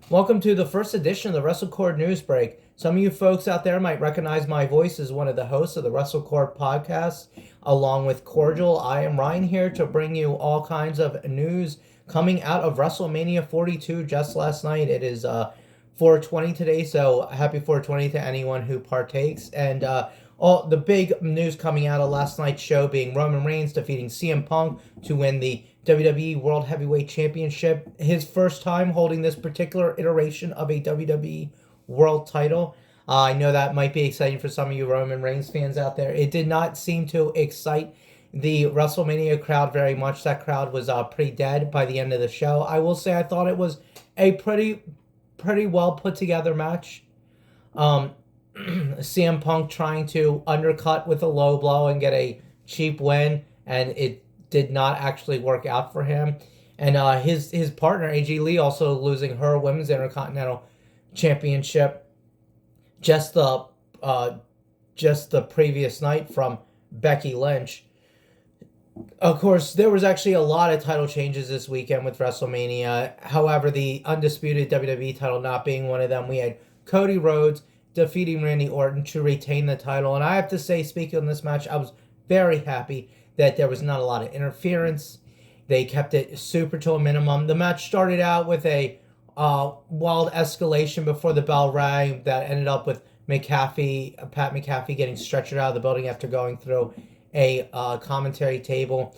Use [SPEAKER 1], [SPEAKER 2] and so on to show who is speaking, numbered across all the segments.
[SPEAKER 1] Welcome to the first edition of the WrestleCord News Break. Some of you folks out there might recognize my voice as one of the hosts of the WrestleCord podcast, along with Cordial. I am Ryan here to bring you all kinds of news coming out of WrestleMania 42 just last night. It is 420 today, so happy 420 to anyone who partakes. And all the big news coming out of last night's show being Roman Reigns defeating CM Punk to win the WWE World Heavyweight Championship. His first time holding this particular iteration of a WWE World title. I know that might be exciting for some of you Roman Reigns fans out there. It did not seem to excite the WrestleMania crowd very much. That crowd was pretty dead by the end of the show. I will say I thought it was a pretty well put together match. CM Punk trying to undercut with a low blow and get a cheap win, and it did not actually work out for him. And his partner AJ Lee also losing her Women's Intercontinental Championship just the previous night from Becky Lynch. Of course, there was actually a lot of title changes this weekend with WrestleMania. However, the undisputed WWE title not being one of them, we had Cody Rhodes defeating Randy Orton to retain the title. And I have to say, speaking on this match, I was very happy that there was not a lot of interference. They kept it super to a minimum. The match started out with a wild escalation before the bell rang that ended up with Pat McAfee getting stretchered out of the building after going through a commentary table.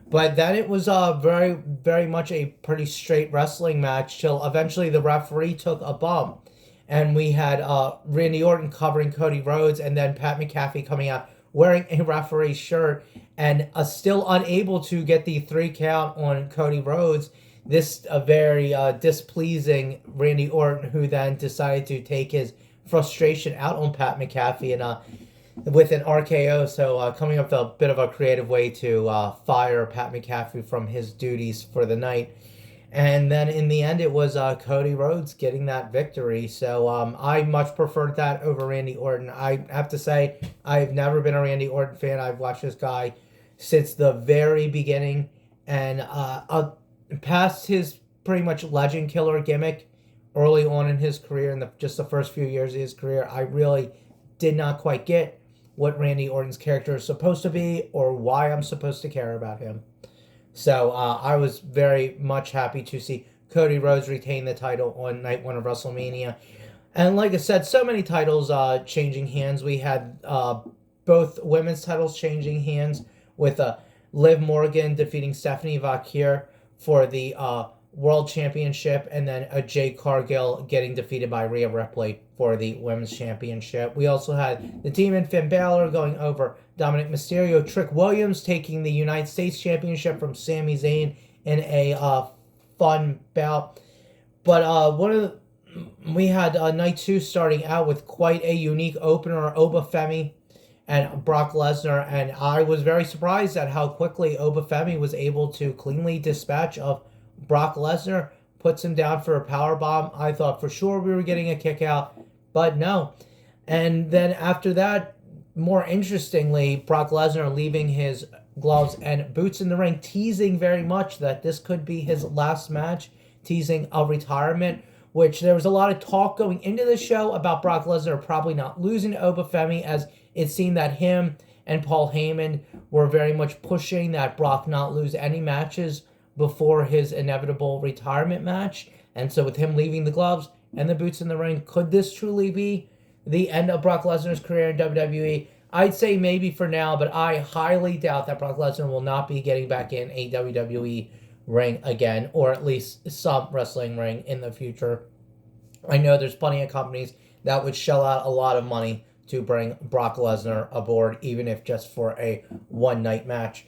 [SPEAKER 1] But then it was very, very much a pretty straight wrestling match till eventually the referee took a bump. And we had Randy Orton covering Cody Rhodes and then Pat McAfee coming out wearing a referee's shirt and still unable to get the 3 count on Cody Rhodes. This very displeasing Randy Orton, who then decided to take his frustration out on Pat McAfee and with an RKO. So coming up with a bit of a creative way to fire Pat McAfee from his duties for the night. And then in the end, it was Cody Rhodes getting that victory. So I much preferred that over Randy Orton. I have to say, I've never been a Randy Orton fan. I've watched this guy since the very beginning. And past his pretty much legend killer gimmick early on in his career, in just the first few years of his career, I really did not quite get what Randy Orton's character is supposed to be or why I'm supposed to care about him. So I was very much happy to see Cody Rhodes retain the title on night 1 of WrestleMania. And like I said, so many titles changing hands. We had both women's titles changing hands with Liv Morgan defeating Stephanie Vaquer for the World Championship, and then Jade Cargill getting defeated by Rhea Ripley for the Women's Championship. We also had the Demon Finn Balor going over Dominic Mysterio, Trick Williams taking the United States Championship from Sami Zayn in a fun bout. But we had night 2 starting out with quite a unique opener, Oba Femi and Brock Lesnar, and I was very surprised at how quickly Oba Femi was able to cleanly dispatch of Brock Lesnar, puts him down for a powerbomb. I thought for sure we were getting a kick out, but no. And then after that, more interestingly, Brock Lesnar leaving his gloves and boots in the ring, teasing very much that this could be his last match, teasing a retirement, which there was a lot of talk going into the show about Brock Lesnar probably not losing to Oba Femi, as it seemed that him and Paul Heyman were very much pushing that Brock not lose any matches before his inevitable retirement match. And so with him leaving the gloves and the boots in the ring, could this truly be the end of Brock Lesnar's career in WWE? I'd say maybe for now, but I highly doubt that Brock Lesnar will not be getting back in a WWE ring again, or at least some wrestling ring in the future. I know there's plenty of companies that would shell out a lot of money to bring Brock Lesnar aboard, even if just for a one-night match.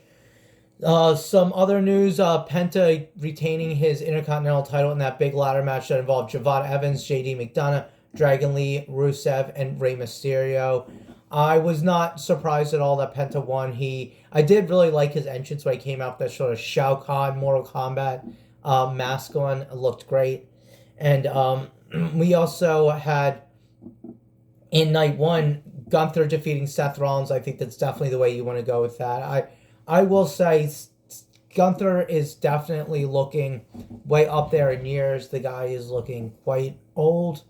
[SPEAKER 1] Some other news, Penta retaining his Intercontinental title in that big ladder match that involved Javon Evans, JD McDonough, Dragon Lee, Rusev, and Rey Mysterio. I was not surprised at all that Penta won. I did really like his entrance when he came out with that sort of Shao Kahn Mortal Kombat mask on. It looked great. And we also had, in night 1, Gunther defeating Seth Rollins. I think that's definitely the way you want to go with that. I will say Gunther is definitely looking way up there in years. The guy is looking quite old,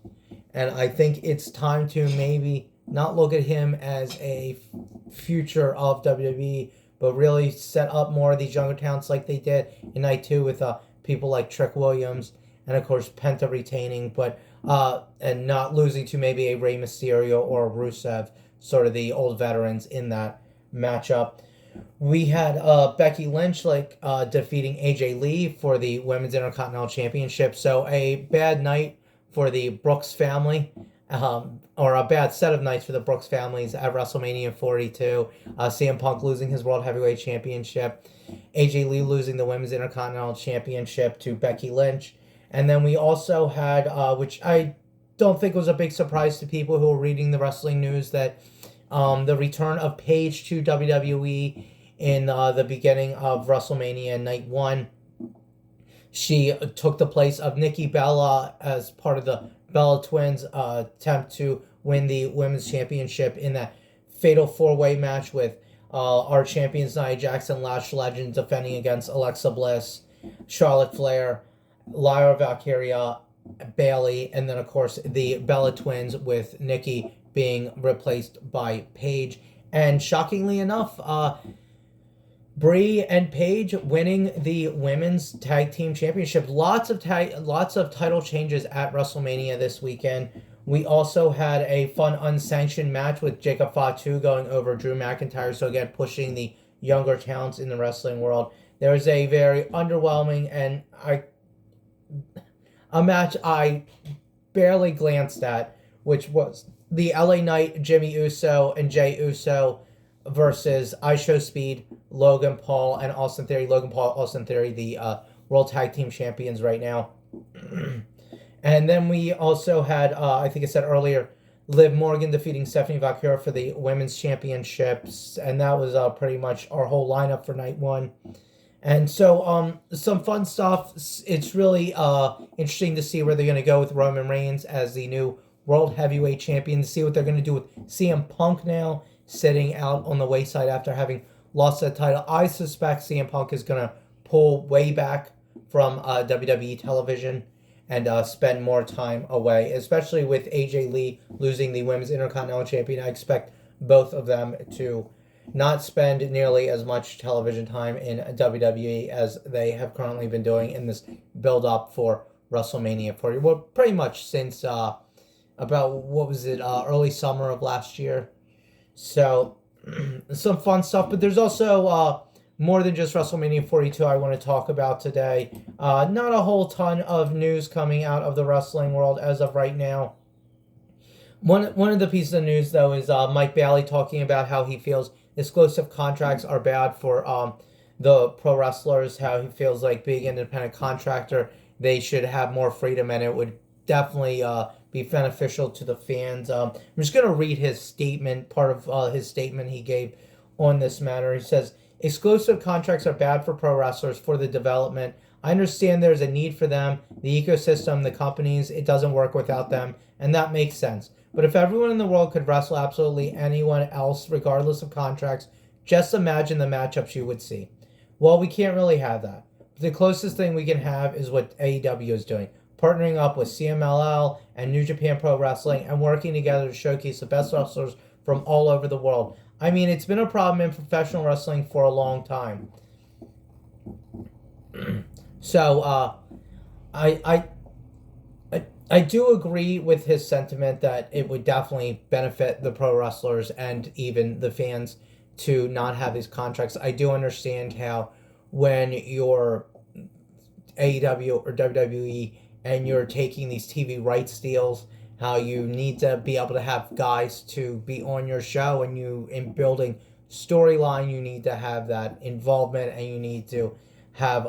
[SPEAKER 1] and I think it's time to maybe not look at him as a future of WWE, but really set up more of these younger talents like they did in night 2 with people like Trick Williams and of course Penta retaining, but and not losing to maybe a Rey Mysterio or a Rusev, sort of the old veterans in that matchup. We had Becky Lynch defeating AJ Lee for the Women's Intercontinental Championship. So a bad night for the Brooks family, or a bad set of nights for the Brooks families at WrestleMania 42. CM Punk losing his World Heavyweight Championship, AJ Lee losing the Women's Intercontinental Championship to Becky Lynch. And then we also had, which I don't think was a big surprise to people who were reading the wrestling news, that the return of Paige to WWE in the beginning of WrestleMania Night 1. She took the place of Nikki Bella as part of the Bella Twins' attempt to win the Women's Championship in that fatal four-way match with our champions Nia Jackson, Lash Legend, defending against Alexa Bliss, Charlotte Flair, Lyra Valkyria, Bayley, and then of course the Bella Twins with Nikki being replaced by Paige. And shockingly enough, Brie and Paige winning the women's tag team championship. Lots of title changes at WrestleMania this weekend. We also had a fun unsanctioned match with Jacob Fatu going over Drew McIntyre, so again pushing the younger talents in the wrestling world. There was a very underwhelming and a match I barely glanced at, which was the LA Knight, Jimmy Uso, and Jey Uso versus IShowSpeed, Logan Paul, and Austin Theory. Logan Paul, Austin Theory, the World Tag Team Champions right now. And then we also had, I think I said earlier, Liv Morgan defeating Stephanie Valkyria for the Women's Championships. And that was pretty much our whole lineup for Night 1. And so some fun stuff. It's really interesting to see where they're going to go with Roman Reigns as the new World Heavyweight Champion, to see what they're going to do with CM Punk now, sitting out on the wayside after having lost that title. I suspect CM Punk is going to pull way back from WWE television and spend more time away, especially with AJ Lee losing the Women's Intercontinental Champion. I expect both of them to not spend nearly as much television time in WWE as they have currently been doing in this build-up for WrestleMania 40. Well, pretty much since about, what was it, early summer of last year. So, some fun stuff. But there's also more than just WrestleMania 42 I want to talk about today. Not a whole ton of news coming out of the wrestling world as of right now. One of the pieces of news, though, is Mike Bailey talking about how he feels exclusive contracts are bad for the pro wrestlers, how he feels like being an independent contractor, they should have more freedom, and it would definitely be beneficial to the fans. I'm just going to read his statement, part of his statement he gave on this matter. He says, exclusive contracts are bad for pro wrestlers for the development. I understand there's a need for them, the ecosystem, the companies, it doesn't work without them, and that makes sense. But if everyone in the world could wrestle absolutely anyone else, regardless of contracts, just imagine the matchups you would see. Well, we can't really have that. The closest thing we can have is what AEW is doing, partnering up with CMLL and New Japan Pro Wrestling and working together to showcase the best wrestlers from all over the world. I mean, it's been a problem in professional wrestling for a long time. So, I do agree with his sentiment that it would definitely benefit the pro wrestlers and even the fans to not have these contracts. I do understand how when you're AEW or WWE and you're taking these TV rights deals, how you need to be able to have guys to be on your show, and you, in building storyline, you need to have that involvement, and you need to have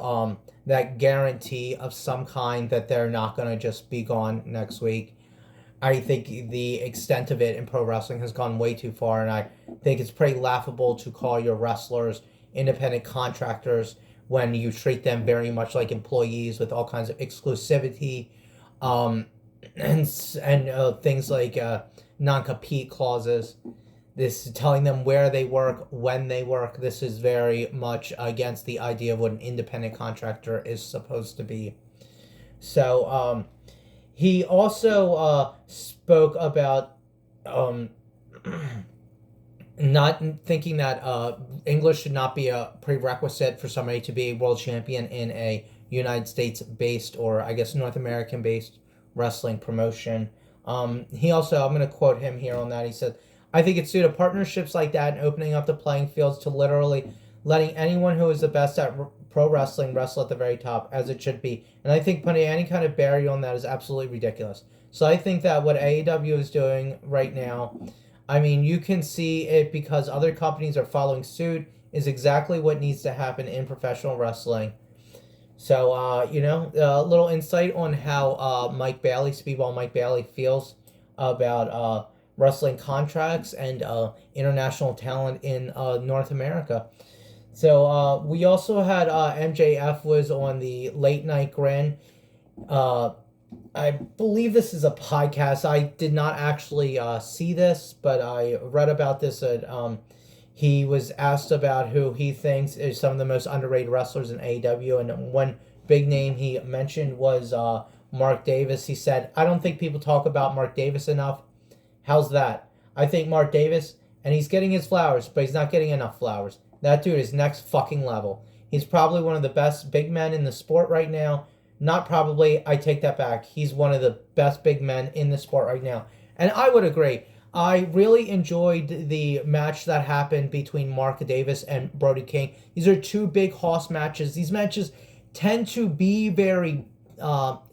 [SPEAKER 1] that guarantee of some kind that they're not going to just be gone next week. I think the extent of it in pro wrestling has gone way too far, and I think it's pretty laughable to call your wrestlers independent contractors when you treat them very much like employees with all kinds of exclusivity and things like non-compete clauses. this is telling them where they work, when they work. This is very much against the idea of what an independent contractor is supposed to be. So he also spoke about not thinking that English should not be a prerequisite for somebody to be a world champion in a United States based, or I guess North American based wrestling promotion. He also, I'm going to quote him here on that. He said, I think it's due to partnerships like that and opening up the playing fields to literally letting anyone who is the best at pro wrestling wrestle at the very top, as it should be. And I think putting any kind of barrier on that is absolutely ridiculous. So I think that what AEW is doing right now, I mean, you can see it because other companies are following suit, is exactly what needs to happen in professional wrestling. So, a little insight on how Mike Bailey, Speedball Mike Bailey, feels about wrestling contracts and international talent in North America. So, we also had MJF was on the Late Night Grin. I believe this is a podcast. I did not actually see this, but I read about this. He was asked about who he thinks is some of the most underrated wrestlers in AEW, and one big name he mentioned was Mark Davis. He said, I don't think people talk about Mark Davis enough. How's that? I think Mark Davis, and he's getting his flowers, but he's not getting enough flowers. That dude is next fucking level. He's probably one of the best big men in the sport right now. Not probably, I take that back. He's one of the best big men in the sport right now. And I would agree. I really enjoyed the match that happened between Mark Davis and Brody King. These are two big hoss matches. These matches tend to be very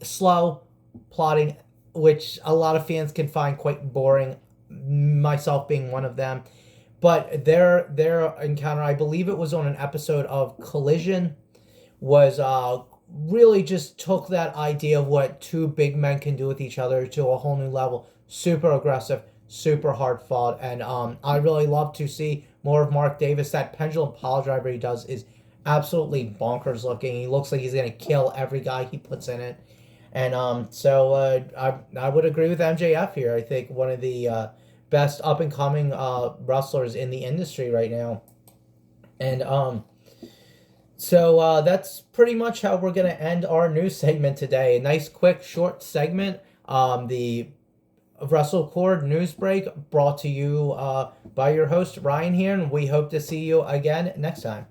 [SPEAKER 1] slow, plotting, which a lot of fans can find quite boring, myself being one of them. But their encounter, I believe it was on an episode of Collision, was really just took that idea of what two big men can do with each other to a whole new level. Super aggressive, super hard fought, and I really love to see more of Mark Davis. That pendulum pile driver he does is absolutely bonkers looking. He looks like he's gonna kill every guy he puts in it, and I would agree with MJF here. I think one of the best up and coming wrestlers in the industry right now, and So that's pretty much how we're going to end our news segment today. A nice, quick, short segment. The WrestleCord News Break brought to you by your host, Ryan here, and we hope to see you again next time.